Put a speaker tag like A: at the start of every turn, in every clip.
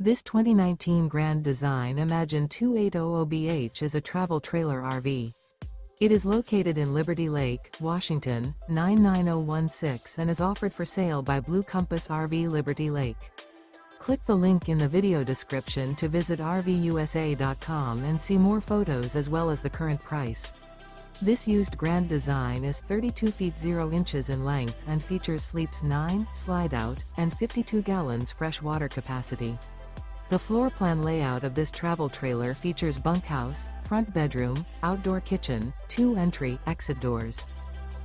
A: This 2019 Grand Design Imagine 2800BH is a travel trailer RV. It is located in Liberty Lake, Washington, 99016 and is offered for sale by Blue Compass RV Liberty Lake. Click the link in the video description to visit RVUSA.com and see more photos as well as the current price. This used Grand Design is 32 feet 0 inches in length and features sleeps 9, slide-out, and 52 gallons fresh water capacity. The floor plan layout of this travel trailer features bunkhouse, front bedroom, outdoor kitchen, 2 entry/exit doors.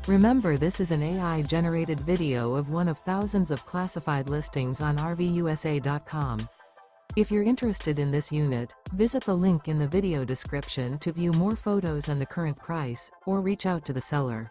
A: Remember, this is an AI-generated video of one of thousands of classified listings on RVUSA.com. If you're interested in this unit, visit the link in the video description to view more photos and the current price, or reach out to the seller.